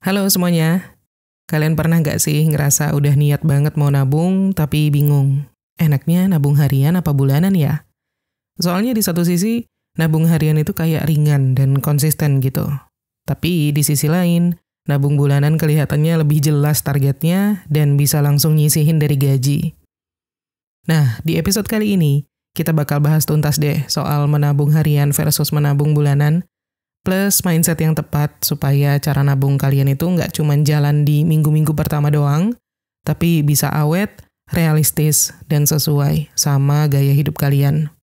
Halo semuanya, kalian pernah nggak sih ngerasa udah niat banget mau nabung tapi bingung? Enaknya nabung harian apa bulanan ya? Soalnya di satu sisi, nabung harian itu kayak ringan dan konsisten gitu. Tapi di sisi lain, nabung bulanan kelihatannya lebih jelas targetnya dan bisa langsung nyisihin dari gaji. Nah, di episode kali ini, kita bakal bahas tuntas deh soal menabung harian versus menabung bulanan, plus mindset yang tepat supaya cara nabung kalian itu nggak cuma jalan di minggu-minggu pertama doang, tapi bisa awet, realistis, dan sesuai sama gaya hidup kalian.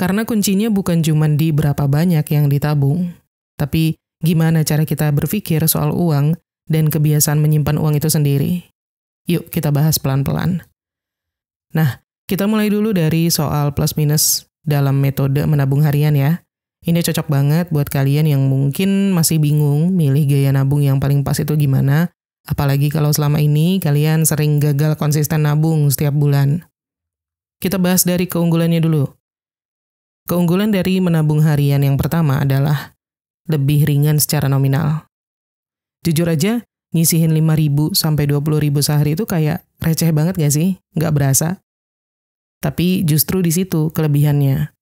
Karena kuncinya bukan cuma di berapa banyak yang ditabung, tapi gimana cara kita berpikir soal uang dan kebiasaan menyimpan uang itu sendiri. Yuk kita bahas pelan-pelan. Nah, kita mulai dulu dari soal plus minus dalam metode menabung harian ya. Ini cocok banget buat kalian yang mungkin masih bingung milih gaya nabung yang paling pas itu gimana, apalagi kalau selama ini kalian sering gagal konsisten nabung setiap bulan. Kita bahas dari keunggulannya dulu. Keunggulan dari menabung harian yang pertama adalah lebih ringan secara nominal. Jujur aja, nyisihin 5.000 sampai 20.000 sehari itu kayak receh banget gak sih? Nggak berasa. Tapi justru di situ kelebihannya.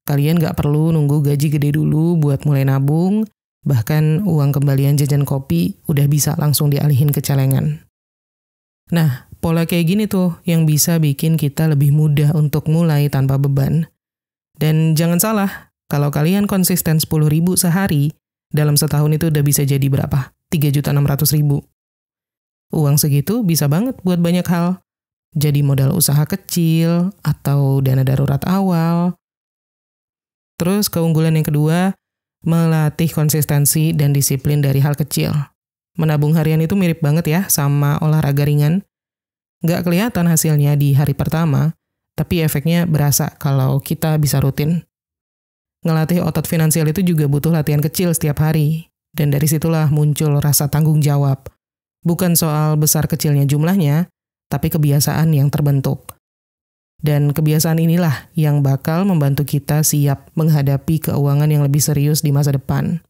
Kalian nggak perlu nunggu gaji gede dulu buat mulai nabung, bahkan uang kembalian jajan kopi udah bisa langsung dialihin ke celengan. Nah, pola kayak gini tuh yang bisa bikin kita lebih mudah untuk mulai tanpa beban. Dan jangan salah, kalau kalian konsisten 10.000 sehari, dalam setahun itu udah bisa jadi berapa? 3.600.000. Uang segitu bisa banget buat banyak hal. Jadi modal usaha kecil, atau dana darurat awal. Terus keunggulan yang kedua, melatih konsistensi dan disiplin dari hal kecil. Menabung harian itu mirip banget ya sama olahraga ringan. Nggak kelihatan hasilnya di hari pertama, tapi efeknya berasa kalau kita bisa rutin. Ngelatih otot finansial itu juga butuh latihan kecil setiap hari. Dan dari situlah muncul rasa tanggung jawab. Bukan soal besar kecilnya jumlahnya, tapi kebiasaan yang terbentuk. Dan kebiasaan inilah yang bakal membantu kita siap menghadapi keuangan yang lebih serius di masa depan.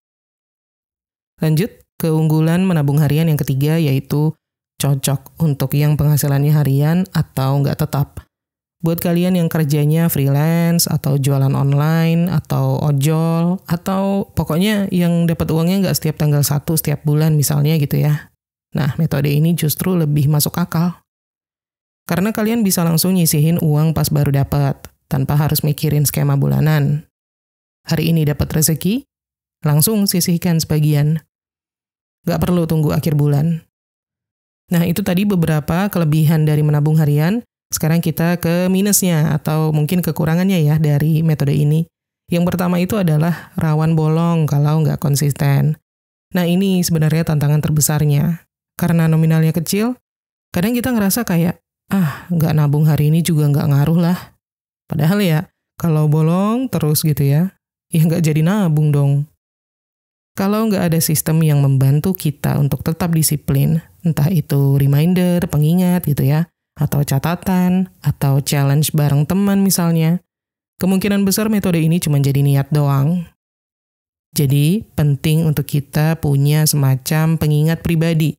Lanjut, keunggulan menabung harian yang ketiga yaitu cocok untuk yang penghasilannya harian atau nggak tetap. Buat kalian yang kerjanya freelance atau jualan online atau ojol atau pokoknya yang dapat uangnya nggak setiap tanggal 1 setiap bulan misalnya gitu ya. Nah, metode ini justru lebih masuk akal. Karena kalian bisa langsung nyisihin uang pas baru dapat, tanpa harus mikirin skema bulanan. Hari ini dapat rezeki, langsung sisihkan sebagian. Gak perlu tunggu akhir bulan. Nah, itu tadi beberapa kelebihan dari menabung harian. Sekarang kita ke minusnya, atau mungkin kekurangannya ya dari metode ini. Yang pertama itu adalah rawan bolong kalau nggak konsisten. Nah, ini sebenarnya tantangan terbesarnya. Karena nominalnya kecil, kadang kita ngerasa kayak, nggak nabung hari ini juga nggak ngaruh lah. Padahal ya, kalau bolong terus gitu ya nggak jadi nabung dong. Kalau nggak ada sistem yang membantu kita untuk tetap disiplin, entah itu reminder, pengingat gitu ya, atau catatan, atau challenge bareng teman misalnya, kemungkinan besar metode ini cuma jadi niat doang. Jadi, penting untuk kita punya semacam pengingat pribadi.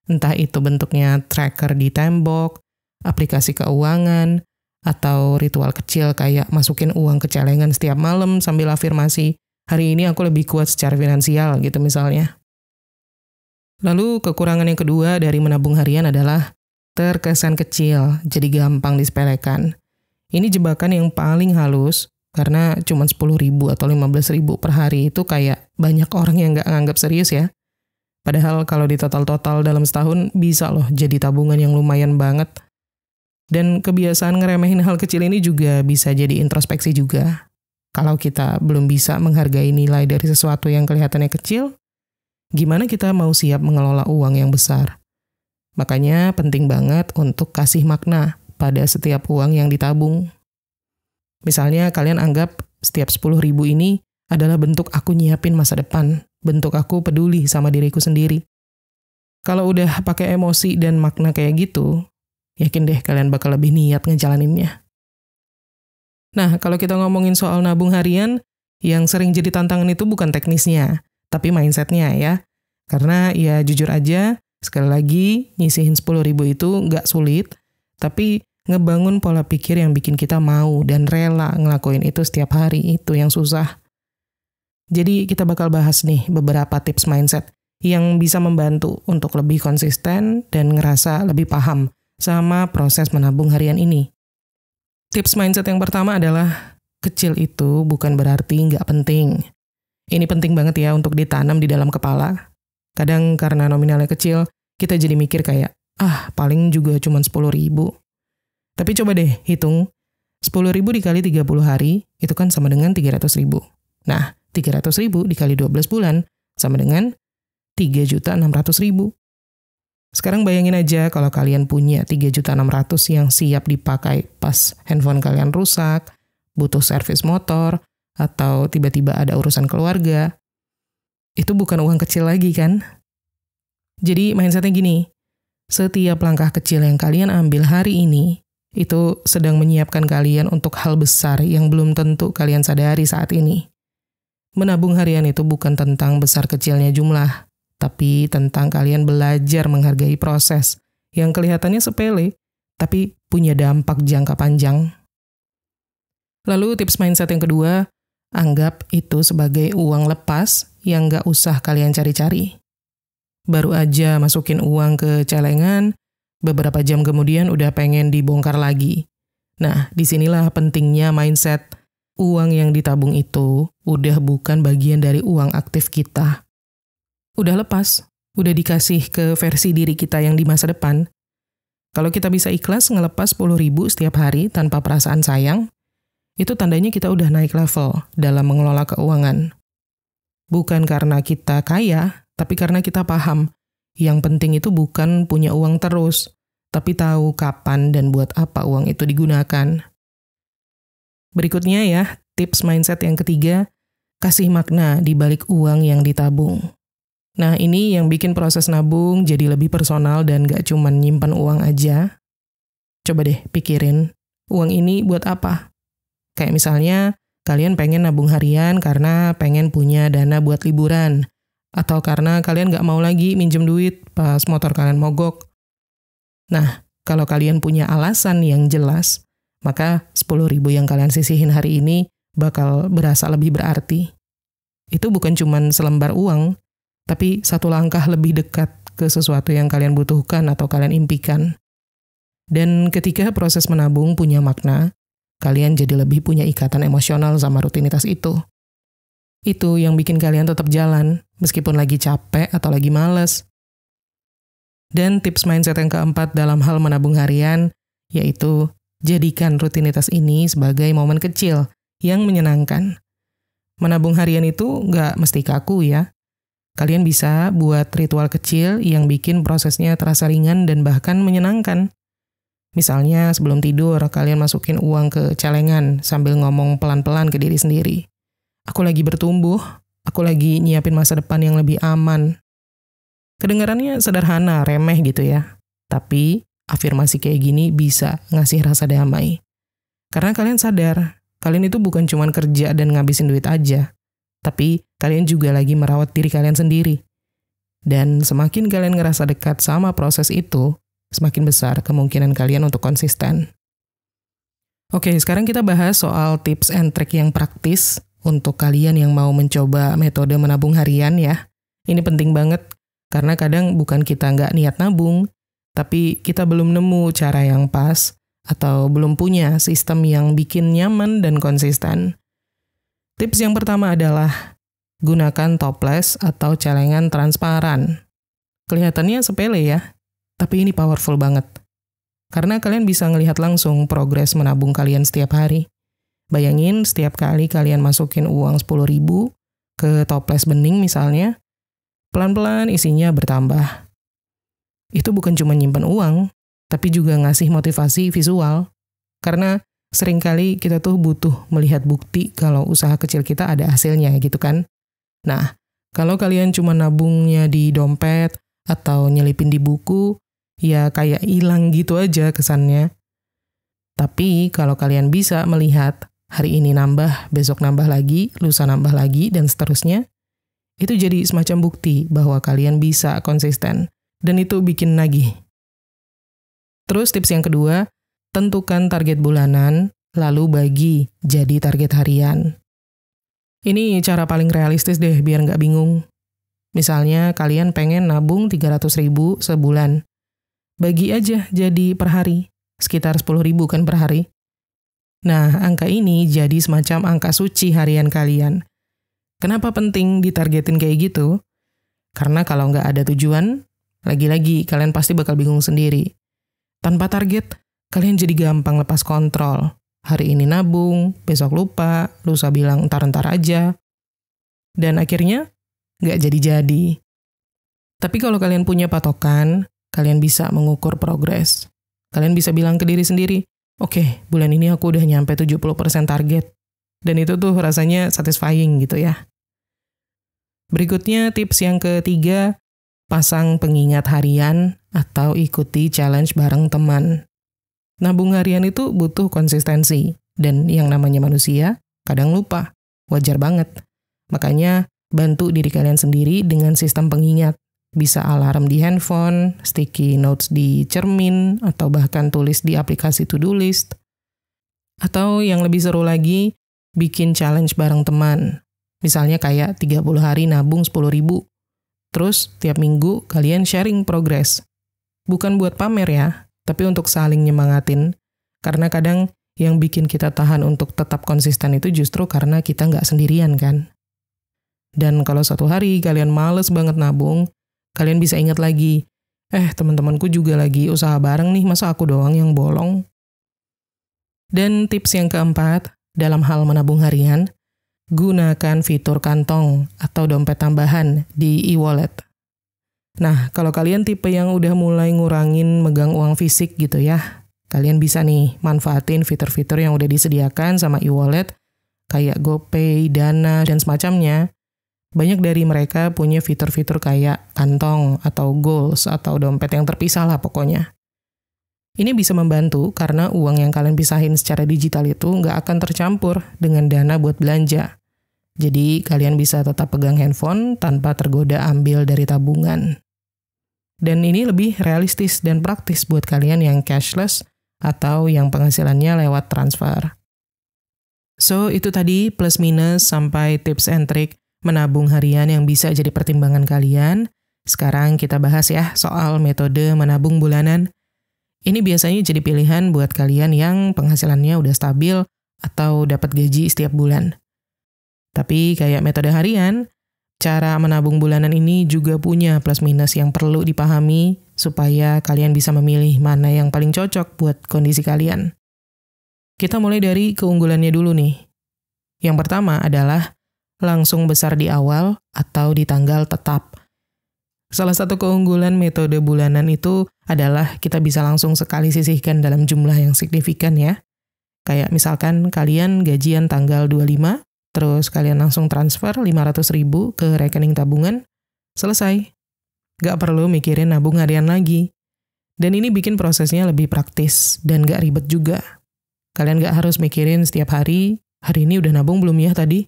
Entah itu bentuknya tracker di tembok, aplikasi keuangan, atau ritual kecil kayak masukin uang ke celengan setiap malam sambil afirmasi, hari ini aku lebih kuat secara finansial gitu misalnya. Lalu kekurangan yang kedua dari menabung harian adalah terkesan kecil, jadi gampang disepelekan. Ini jebakan yang paling halus, karena cuma 10.000 atau 15.000 per hari itu kayak banyak orang yang nggak nganggap serius ya. Padahal kalau di total-total dalam setahun bisa loh jadi tabungan yang lumayan banget. Dan kebiasaan ngeremehin hal kecil ini juga bisa jadi introspeksi juga. Kalau kita belum bisa menghargai nilai dari sesuatu yang kelihatannya kecil, gimana kita mau siap mengelola uang yang besar? Makanya penting banget untuk kasih makna pada setiap uang yang ditabung. Misalnya kalian anggap setiap 10.000 ini adalah bentuk aku nyiapin masa depan, bentuk aku peduli sama diriku sendiri. Kalau udah pakai emosi dan makna kayak gitu, yakin deh kalian bakal lebih niat ngejalaninnya. Nah, kalau kita ngomongin soal nabung harian, yang sering jadi tantangan itu bukan teknisnya, tapi mindsetnya ya. Karena ya jujur aja, sekali lagi nyisihin 10.000 itu nggak sulit, tapi ngebangun pola pikir yang bikin kita mau dan rela ngelakuin itu setiap hari, itu yang susah. Jadi kita bakal bahas nih beberapa tips mindset yang bisa membantu untuk lebih konsisten dan ngerasa lebih paham sama proses menabung harian ini. Tips mindset yang pertama adalah, kecil itu bukan berarti nggak penting. Ini penting banget ya untuk ditanam di dalam kepala. Kadang karena nominalnya kecil, kita jadi mikir kayak, paling juga cuma 10.000. Tapi coba deh hitung, 10.000 dikali 30 hari, itu kan sama dengan 300.000. Nah, 300.000 dikali 12 bulan, sama dengan 3.600.000. Sekarang bayangin aja kalau kalian punya 3.600.000 yang siap dipakai pas handphone kalian rusak, butuh servis motor, atau tiba-tiba ada urusan keluarga. Itu bukan uang kecil lagi kan? Jadi mindsetnya gini, setiap langkah kecil yang kalian ambil hari ini, itu sedang menyiapkan kalian untuk hal besar yang belum tentu kalian sadari saat ini. Menabung harian itu bukan tentang besar kecilnya jumlah, tapi tentang kalian belajar menghargai proses yang kelihatannya sepele, tapi punya dampak jangka panjang. Lalu tips mindset yang kedua, anggap itu sebagai uang lepas yang nggak usah kalian cari-cari. Baru aja masukin uang ke celengan, beberapa jam kemudian udah pengen dibongkar lagi. Nah, disinilah pentingnya mindset. Uang yang ditabung itu udah bukan bagian dari uang aktif kita. Udah lepas, udah dikasih ke versi diri kita yang di masa depan. Kalau kita bisa ikhlas ngelepas 10.000 setiap hari tanpa perasaan sayang, itu tandanya kita udah naik level dalam mengelola keuangan. Bukan karena kita kaya, tapi karena kita paham. Yang penting itu bukan punya uang terus, tapi tahu kapan dan buat apa uang itu digunakan. Berikutnya ya, tips mindset yang ketiga, kasih makna di balik uang yang ditabung. Nah, ini yang bikin proses nabung jadi lebih personal dan gak cuma nyimpan uang aja. Coba deh pikirin, uang ini buat apa? Kayak misalnya, kalian pengen nabung harian karena pengen punya dana buat liburan. Atau karena kalian gak mau lagi minjem duit pas motor kalian mogok. Nah, kalau kalian punya alasan yang jelas, maka 10.000 yang kalian sisihin hari ini bakal berasa lebih berarti. Itu bukan cuma selembar uang, tapi satu langkah lebih dekat ke sesuatu yang kalian butuhkan atau kalian impikan. Dan ketika proses menabung punya makna, kalian jadi lebih punya ikatan emosional sama rutinitas itu. Itu yang bikin kalian tetap jalan, meskipun lagi capek atau lagi males. Dan tips mindset yang keempat dalam hal menabung harian, yaitu jadikan rutinitas ini sebagai momen kecil yang menyenangkan. Menabung harian itu nggak mesti kaku ya. Kalian bisa buat ritual kecil yang bikin prosesnya terasa ringan dan bahkan menyenangkan. Misalnya sebelum tidur, kalian masukin uang ke celengan sambil ngomong pelan-pelan ke diri sendiri. Aku lagi bertumbuh, aku lagi nyiapin masa depan yang lebih aman. Kedengarannya sederhana, remeh gitu ya. Tapi afirmasi kayak gini bisa ngasih rasa damai. Karena kalian sadar, kalian itu bukan cuma kerja dan ngabisin duit aja. Tapi kalian juga lagi merawat diri kalian sendiri. Dan semakin kalian ngerasa dekat sama proses itu, semakin besar kemungkinan kalian untuk konsisten. Oke, sekarang kita bahas soal tips and trick yang praktis untuk kalian yang mau mencoba metode menabung harian ya. Ini penting banget, karena kadang bukan kita nggak niat nabung, tapi kita belum nemu cara yang pas atau belum punya sistem yang bikin nyaman dan konsisten. Tips yang pertama adalah gunakan toples atau celengan transparan. Kelihatannya sepele ya, tapi ini powerful banget. Karena kalian bisa ngelihat langsung progres menabung kalian setiap hari. Bayangin setiap kali kalian masukin uang 10.000 ke toples bening misalnya, pelan-pelan isinya bertambah. Itu bukan cuma nyimpen uang, tapi juga ngasih motivasi visual. Karena seringkali kita tuh butuh melihat bukti kalau usaha kecil kita ada hasilnya gitu kan. Nah, kalau kalian cuma nabungnya di dompet atau nyelipin di buku, ya kayak hilang gitu aja kesannya. Tapi kalau kalian bisa melihat hari ini nambah, besok nambah lagi, lusa nambah lagi, dan seterusnya, itu jadi semacam bukti bahwa kalian bisa konsisten. Dan itu bikin nagih. Terus tips yang kedua, tentukan target bulanan, lalu bagi jadi target harian. Ini cara paling realistis deh biar nggak bingung. Misalnya kalian pengen nabung 300.000 sebulan. Bagi aja jadi per hari, sekitar 10.000 kan per hari. Nah, angka ini jadi semacam angka suci harian kalian. Kenapa penting ditargetin kayak gitu? Karena kalau nggak ada tujuan, lagi-lagi kalian pasti bakal bingung sendiri. Tanpa target, kalian jadi gampang lepas kontrol. Hari ini nabung, besok lupa, lusa bilang entar-entar aja. Dan akhirnya, nggak jadi-jadi. Tapi kalau kalian punya patokan, kalian bisa mengukur progres. Kalian bisa bilang ke diri sendiri, oke, bulan ini aku udah nyampe 70% target. Dan itu tuh rasanya satisfying gitu ya. Berikutnya tips yang ketiga, pasang pengingat harian atau ikuti challenge bareng teman. Nabung harian itu butuh konsistensi, dan yang namanya manusia kadang lupa, wajar banget. Makanya bantu diri kalian sendiri dengan sistem pengingat. Bisa alarm di handphone, sticky notes di cermin, atau bahkan tulis di aplikasi to-do list. Atau yang lebih seru lagi, bikin challenge bareng teman. Misalnya kayak 30 hari nabung 10.000. Terus tiap minggu kalian sharing progress. Bukan buat pamer ya, tapi untuk saling nyemangatin. Karena kadang yang bikin kita tahan untuk tetap konsisten itu justru karena kita nggak sendirian kan. Dan kalau suatu hari kalian males banget nabung, kalian bisa ingat lagi, teman-temanku juga lagi usaha bareng nih, masa aku doang yang bolong? Dan tips yang keempat, dalam hal menabung harian, gunakan fitur kantong atau dompet tambahan di e-wallet. Nah, kalau kalian tipe yang udah mulai ngurangin megang uang fisik gitu ya, kalian bisa nih manfaatin fitur-fitur yang udah disediakan sama e-wallet, kayak GoPay, Dana, dan semacamnya. Banyak dari mereka punya fitur-fitur kayak kantong atau goals atau dompet yang terpisah lah pokoknya. Ini bisa membantu karena uang yang kalian pisahin secara digital itu nggak akan tercampur dengan dana buat belanja. Jadi kalian bisa tetap pegang handphone tanpa tergoda ambil dari tabungan. Dan ini lebih realistis dan praktis buat kalian yang cashless atau yang penghasilannya lewat transfer. So, itu tadi plus minus sampai tips and trick menabung harian yang bisa jadi pertimbangan kalian. Sekarang kita bahas ya soal metode menabung bulanan. Ini biasanya jadi pilihan buat kalian yang penghasilannya udah stabil atau dapat gaji setiap bulan. Tapi kayak metode harian, cara menabung bulanan ini juga punya plus minus yang perlu dipahami supaya kalian bisa memilih mana yang paling cocok buat kondisi kalian. Kita mulai dari keunggulannya dulu nih. Yang pertama adalah langsung besar di awal atau di tanggal tetap. Salah satu keunggulan metode bulanan itu adalah kita bisa langsung sekali sisihkan dalam jumlah yang signifikan ya. Kayak misalkan kalian gajian tanggal 25, terus kalian langsung transfer 500.000 ke rekening tabungan, selesai. Gak perlu mikirin nabung harian lagi. Dan ini bikin prosesnya lebih praktis dan gak ribet juga. Kalian gak harus mikirin setiap hari ini udah nabung belum ya tadi?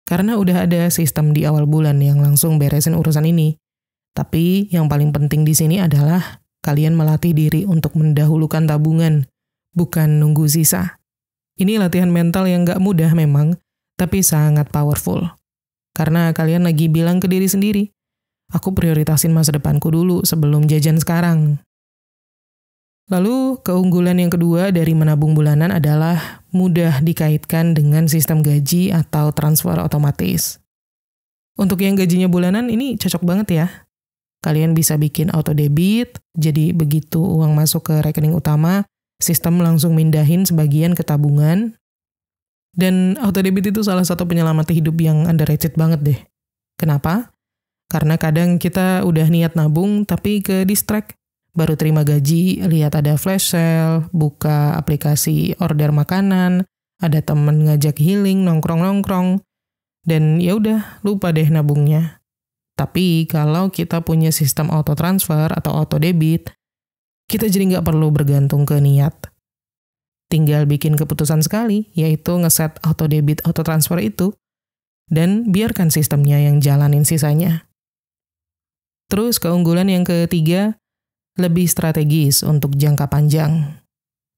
Karena udah ada sistem di awal bulan yang langsung beresin urusan ini. Tapi yang paling penting di sini adalah kalian melatih diri untuk mendahulukan tabungan, bukan nunggu sisa. Ini latihan mental yang gak mudah memang, tapi sangat powerful. Karena kalian lagi bilang ke diri sendiri, aku prioritasin masa depanku dulu sebelum jajan sekarang. Lalu, keunggulan yang kedua dari menabung bulanan adalah mudah dikaitkan dengan sistem gaji atau transfer otomatis. Untuk yang gajinya bulanan ini cocok banget ya. Kalian bisa bikin auto debit, jadi begitu uang masuk ke rekening utama, sistem langsung mindahin sebagian ke tabungan. Dan auto debit itu salah satu penyelamat hidup yang underrated banget deh. Kenapa? Karena kadang kita udah niat nabung tapi ke distract. Baru terima gaji, lihat ada flash sale, buka aplikasi order makanan, ada temen ngajak healing, nongkrong-nongkrong, dan ya udah lupa deh nabungnya. Tapi kalau kita punya sistem auto transfer atau auto debit, kita jadi nggak perlu bergantung ke niat. Tinggal bikin keputusan sekali, yaitu ngeset auto debit auto transfer itu. dan biarkan sistemnya yang jalanin sisanya. Terus keunggulan yang ketiga, lebih strategis untuk jangka panjang.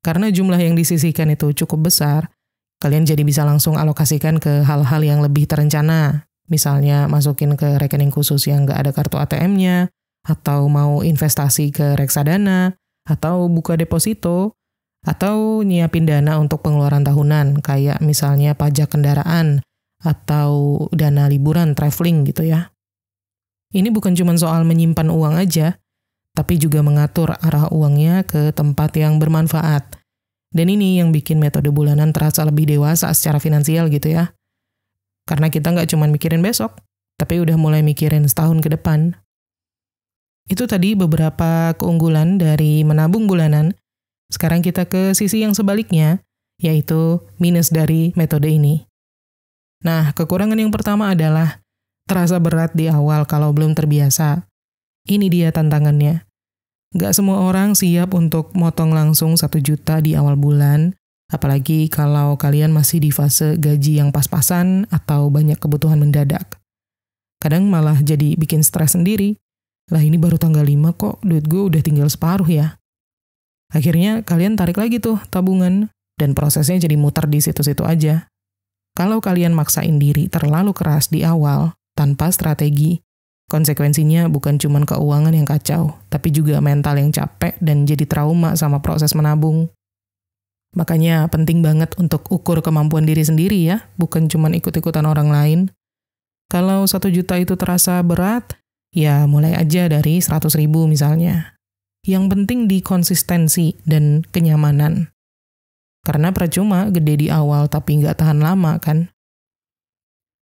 Karena jumlah yang disisihkan itu cukup besar, kalian jadi bisa langsung alokasikan ke hal-hal yang lebih terencana. Misalnya masukin ke rekening khusus yang nggak ada kartu ATM-nya, atau mau investasi ke reksadana, atau buka deposito, atau nyiapin dana untuk pengeluaran tahunan, kayak misalnya pajak kendaraan, atau dana liburan, traveling gitu ya. Ini bukan cuma soal menyimpan uang aja, tapi juga mengatur arah uangnya ke tempat yang bermanfaat. Dan ini yang bikin metode bulanan terasa lebih dewasa secara finansial gitu ya. Karena kita nggak cuma mikirin besok, tapi udah mulai mikirin setahun ke depan. Itu tadi beberapa keunggulan dari menabung bulanan. Sekarang kita ke sisi yang sebaliknya, yaitu minus dari metode ini. Nah, kekurangan yang pertama adalah terasa berat di awal kalau belum terbiasa. Ini dia tantangannya. Nggak semua orang siap untuk motong langsung 1 juta di awal bulan, apalagi kalau kalian masih di fase gaji yang pas-pasan atau banyak kebutuhan mendadak. Kadang malah jadi bikin stres sendiri. Lah ini baru tanggal 5 kok, duit gue udah tinggal separuh ya. Akhirnya kalian tarik lagi tuh tabungan, dan prosesnya jadi muter di situ-situ aja. Kalau kalian maksain diri terlalu keras di awal, tanpa strategi, konsekuensinya bukan cuma keuangan yang kacau, tapi juga mental yang capek dan jadi trauma sama proses menabung. Makanya penting banget untuk ukur kemampuan diri sendiri ya, bukan cuma ikut-ikutan orang lain. Kalau 1 juta itu terasa berat, ya mulai aja dari 100.000 misalnya. Yang penting di konsistensi dan kenyamanan. Karena percuma gede di awal tapi nggak tahan lama kan.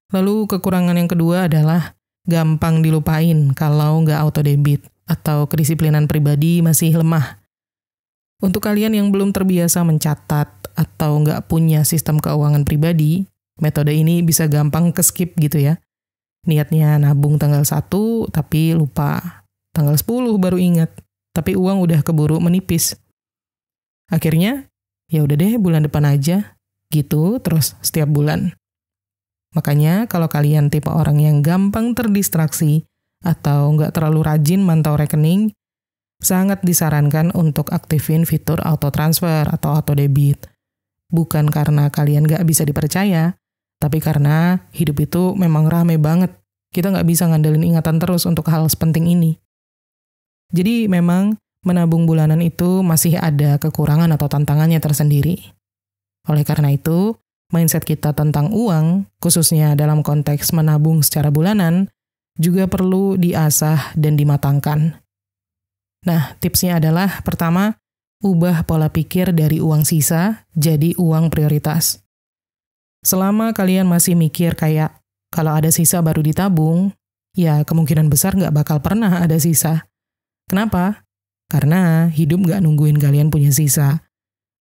Lalu kekurangan yang kedua adalah gampang dilupain kalau nggak auto-debit atau kedisiplinan pribadi masih lemah. Untuk kalian yang belum terbiasa mencatat atau nggak punya sistem keuangan pribadi, metode ini bisa gampang ke-skip gitu ya. Niatnya nabung tanggal 1, tapi lupa. Tanggal 10 baru ingat, tapi uang udah keburu menipis. Akhirnya, ya udah deh bulan depan aja, gitu terus setiap bulan. Makanya kalau kalian tipe orang yang gampang terdistraksi atau nggak terlalu rajin mantau rekening, sangat disarankan untuk aktifin fitur auto transfer atau auto debit. Bukan karena kalian nggak bisa dipercaya, tapi karena hidup itu memang rame banget. Kita nggak bisa ngandelin ingatan terus untuk hal sepenting ini. Jadi memang menabung bulanan itu masih ada kekurangan atau tantangannya tersendiri. Oleh karena itu, mindset kita tentang uang, khususnya dalam konteks menabung secara bulanan, juga perlu diasah dan dimatangkan. Nah, tipsnya adalah pertama, ubah pola pikir dari uang sisa jadi uang prioritas. Selama kalian masih mikir kayak, kalau ada sisa baru ditabung, ya kemungkinan besar nggak bakal pernah ada sisa. Kenapa? Karena hidup nggak nungguin kalian punya sisa.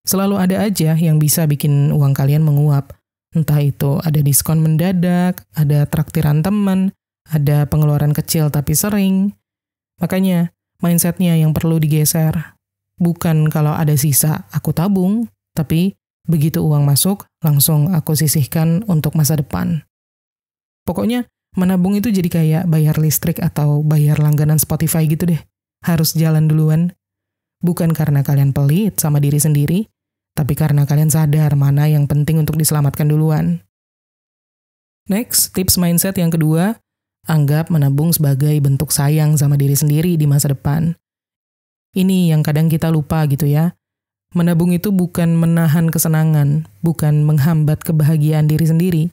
Selalu ada aja yang bisa bikin uang kalian menguap. Entah itu ada diskon mendadak, ada traktiran teman, ada pengeluaran kecil tapi sering. Makanya, mindsetnya yang perlu digeser. Bukan kalau ada sisa, aku tabung, tapi begitu uang masuk, langsung aku sisihkan untuk masa depan. Pokoknya, menabung itu jadi kayak bayar listrik atau bayar langganan Spotify gitu deh. Harus jalan duluan. Bukan karena kalian pelit sama diri sendiri, tapi karena kalian sadar mana yang penting untuk diselamatkan duluan. Next, tips mindset yang kedua, anggap menabung sebagai bentuk sayang sama diri sendiri di masa depan. Ini yang kadang kita lupa gitu ya. Menabung itu bukan menahan kesenangan, bukan menghambat kebahagiaan diri sendiri,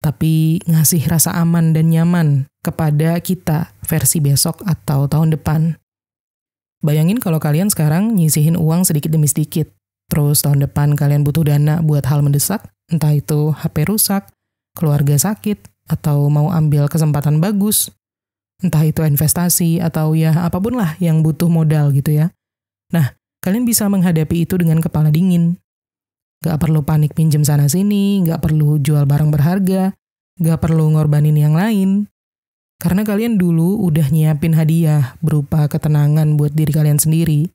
tapi ngasih rasa aman dan nyaman kepada kita versi besok atau tahun depan. Bayangin kalau kalian sekarang nyisihin uang sedikit demi sedikit, terus tahun depan kalian butuh dana buat hal mendesak, entah itu HP rusak, keluarga sakit, atau mau ambil kesempatan bagus, entah itu investasi, atau ya apapun lah yang butuh modal gitu ya. Nah, kalian bisa menghadapi itu dengan kepala dingin. Gak perlu panik pinjem sana-sini, gak perlu jual barang berharga, gak perlu ngorbanin yang lain. Karena kalian dulu udah nyiapin hadiah berupa ketenangan buat diri kalian sendiri.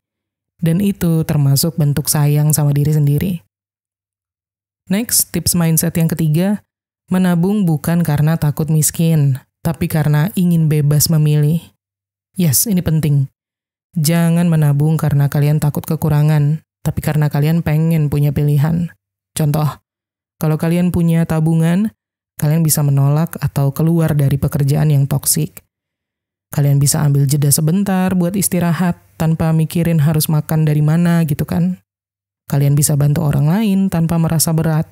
Dan itu termasuk bentuk sayang sama diri sendiri. Next, tips mindset yang ketiga, Menabung bukan karena takut miskin, tapi karena ingin bebas memilih. Yes, ini penting. Jangan menabung karena kalian takut kekurangan, tapi karena kalian pengen punya pilihan. Contoh, kalau kalian punya tabungan, kalian bisa menolak atau keluar dari pekerjaan yang toksik. Kalian bisa ambil jeda sebentar buat istirahat tanpa mikirin harus makan dari mana gitu kan. Kalian bisa bantu orang lain tanpa merasa berat.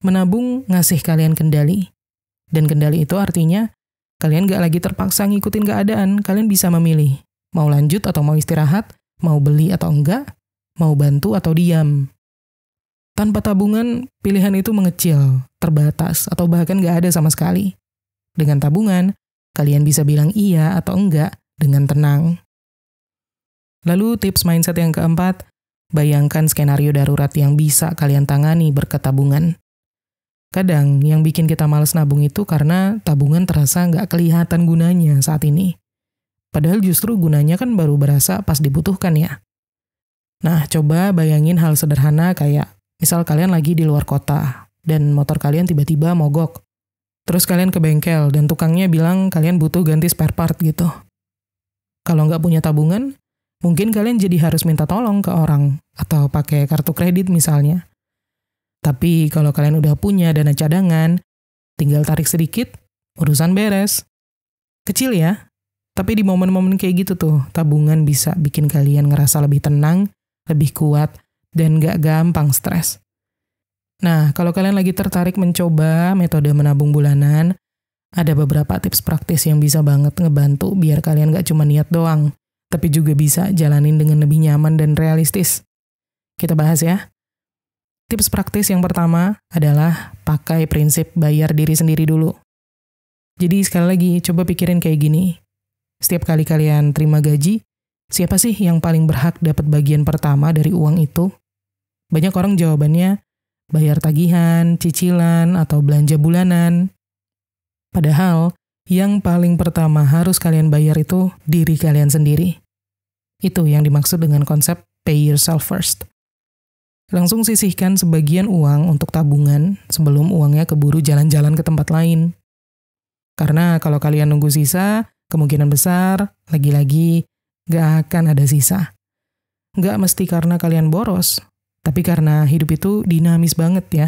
Menabung ngasih kalian kendali. Dan kendali itu artinya kalian gak lagi terpaksa ngikutin keadaan, kalian bisa memilih. Mau lanjut atau mau istirahat, mau beli atau enggak, mau bantu atau diam. Tanpa tabungan, pilihan itu mengecil, terbatas, atau bahkan gak ada sama sekali. Dengan tabungan, kalian bisa bilang iya atau enggak dengan tenang. Lalu tips mindset yang keempat, bayangkan skenario darurat yang bisa kalian tangani berkat tabungan. Kadang yang bikin kita males nabung itu karena tabungan terasa nggak kelihatan gunanya saat ini. Padahal justru gunanya kan baru berasa pas dibutuhkan ya. Nah, coba bayangin hal sederhana kayak, misal kalian lagi di luar kota, dan motor kalian tiba-tiba mogok. Terus kalian ke bengkel, dan tukangnya bilang kalian butuh ganti spare part gitu. Kalau nggak punya tabungan, mungkin kalian jadi harus minta tolong ke orang, atau pakai kartu kredit misalnya. Tapi kalau kalian udah punya dana cadangan, tinggal tarik sedikit, urusan beres. Kecil ya, tapi di momen-momen kayak gitu tuh, tabungan bisa bikin kalian ngerasa lebih tenang, lebih kuat, dan gak gampang stres. Nah, kalau kalian lagi tertarik mencoba metode menabung bulanan, ada beberapa tips praktis yang bisa banget ngebantu biar kalian gak cuma niat doang, tapi juga bisa jalanin dengan lebih nyaman dan realistis. Kita bahas ya. Tips praktis yang pertama adalah pakai prinsip bayar diri sendiri dulu. Jadi sekali lagi, coba pikirin kayak gini. Setiap kali kalian terima gaji, siapa sih yang paling berhak dapat bagian pertama dari uang itu? Banyak orang jawabannya, bayar tagihan, cicilan, atau belanja bulanan. Padahal, yang paling pertama harus kalian bayar itu diri kalian sendiri. Itu yang dimaksud dengan konsep pay yourself first. Langsung sisihkan sebagian uang untuk tabungan sebelum uangnya keburu jalan-jalan ke tempat lain. Karena kalau kalian nunggu sisa, kemungkinan besar, lagi-lagi, gak akan ada sisa. Gak mesti karena kalian boros, tapi karena hidup itu dinamis banget ya.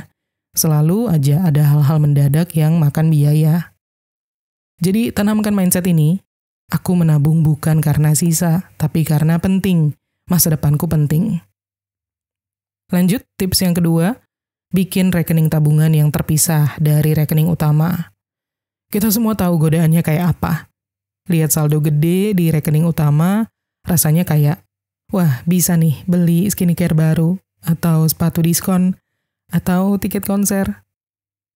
Selalu aja ada hal-hal mendadak yang makan biaya. Jadi tanamkan mindset ini, aku menabung bukan karena sisa, tapi karena penting. Masa depanku penting. Lanjut, tips yang kedua, bikin rekening tabungan yang terpisah dari rekening utama. Kita semua tahu godaannya kayak apa. Lihat saldo gede di rekening utama, rasanya kayak, wah bisa nih beli skincare baru, atau sepatu diskon, atau tiket konser.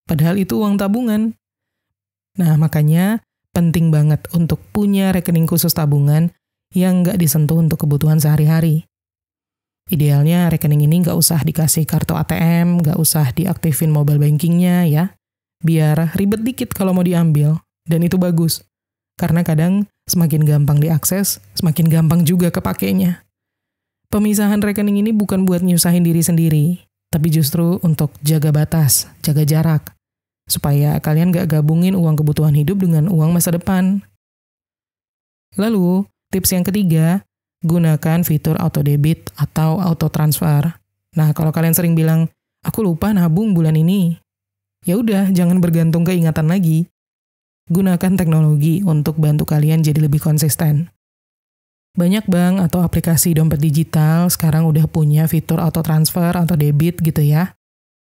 Padahal itu uang tabungan. Nah makanya penting banget untuk punya rekening khusus tabungan yang nggak disentuh untuk kebutuhan sehari-hari. Idealnya rekening ini nggak usah dikasih kartu ATM, nggak usah diaktifin mobile bankingnya ya. Biar ribet dikit kalau mau diambil, dan itu bagus. Karena kadang semakin gampang diakses, semakin gampang juga kepakainya. Pemisahan rekening ini bukan buat nyusahin diri sendiri, tapi justru untuk jaga batas, jaga jarak. Supaya kalian nggak gabungin uang kebutuhan hidup dengan uang masa depan. Lalu, tips yang ketiga, gunakan fitur auto debit atau auto transfer. Nah, kalau kalian sering bilang, aku lupa nabung bulan ini. Ya udah, jangan bergantung ke ingatan lagi. Gunakan teknologi untuk bantu kalian jadi lebih konsisten. Banyak bank atau aplikasi dompet digital sekarang udah punya fitur auto transfer atau debit gitu ya.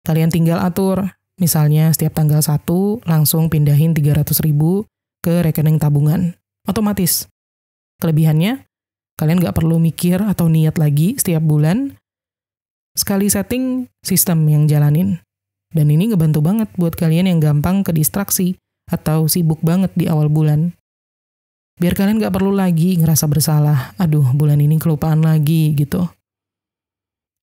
Kalian tinggal atur, misalnya setiap tanggal 1 langsung pindahin 300.000 ke rekening tabungan. Otomatis. Kelebihannya, kalian nggak perlu mikir atau niat lagi setiap bulan. Sekali setting, sistem yang jalanin. Dan ini ngebantu banget buat kalian yang gampang kedistraksi atau sibuk banget di awal bulan. Biar kalian nggak perlu lagi ngerasa bersalah, aduh bulan ini kelupaan lagi gitu.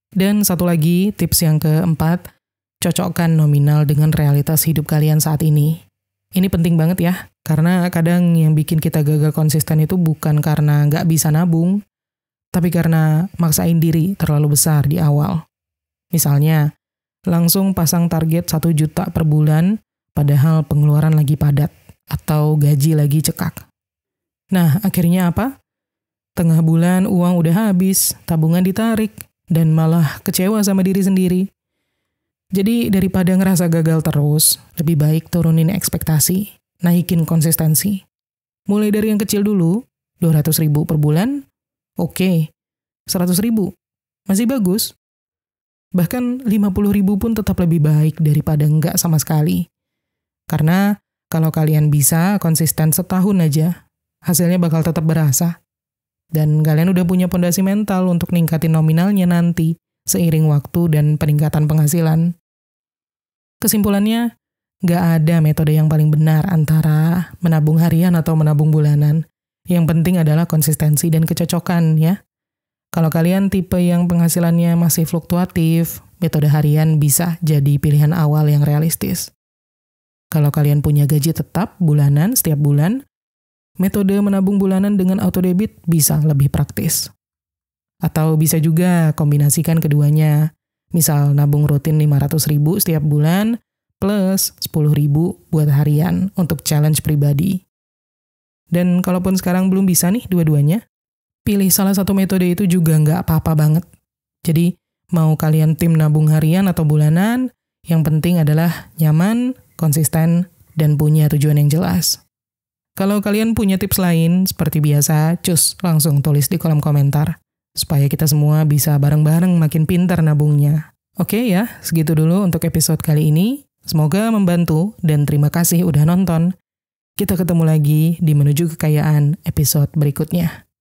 Dan satu lagi, tips yang keempat, cocokkan nominal dengan realitas hidup kalian saat ini. Ini penting banget ya, karena kadang yang bikin kita gagal konsisten itu bukan karena nggak bisa nabung, tapi karena maksain diri terlalu besar di awal. Misalnya, langsung pasang target 1 juta per bulan, padahal pengeluaran lagi padat, atau gaji lagi cekak. Nah, akhirnya apa? Tengah bulan uang udah habis, tabungan ditarik, dan malah kecewa sama diri sendiri. Jadi daripada ngerasa gagal terus, lebih baik turunin ekspektasi, naikin konsistensi. Mulai dari yang kecil dulu, 200.000 per bulan, oke. 100.000, masih bagus. Bahkan 50.000 pun tetap lebih baik daripada enggak sama sekali. Karena kalau kalian bisa konsisten setahun aja, hasilnya bakal tetap berasa. Dan kalian udah punya pondasi mental untuk ningkatin nominalnya nanti, seiring waktu dan peningkatan penghasilan. Kesimpulannya, nggak ada metode yang paling benar antara menabung harian atau menabung bulanan. Yang penting adalah konsistensi dan kecocokan ya. Kalau kalian tipe yang penghasilannya masih fluktuatif, metode harian bisa jadi pilihan awal yang realistis. Kalau kalian punya gaji tetap bulanan setiap bulan, metode menabung bulanan dengan autodebit bisa lebih praktis. Atau bisa juga kombinasikan keduanya. Misal nabung rutin 500.000 setiap bulan, plus 10.000 buat harian untuk challenge pribadi. Dan kalaupun sekarang belum bisa nih dua-duanya, pilih salah satu metode itu juga nggak apa-apa banget. Jadi, mau kalian tim nabung harian atau bulanan, yang penting adalah nyaman, konsisten, dan punya tujuan yang jelas. Kalau kalian punya tips lain, seperti biasa, cus, langsung tulis di kolom komentar. Supaya kita semua bisa bareng-bareng makin pintar nabungnya. Oke ya, segitu dulu untuk episode kali ini. Semoga membantu, dan terima kasih udah nonton. Kita ketemu lagi di Menuju Kekayaan episode berikutnya.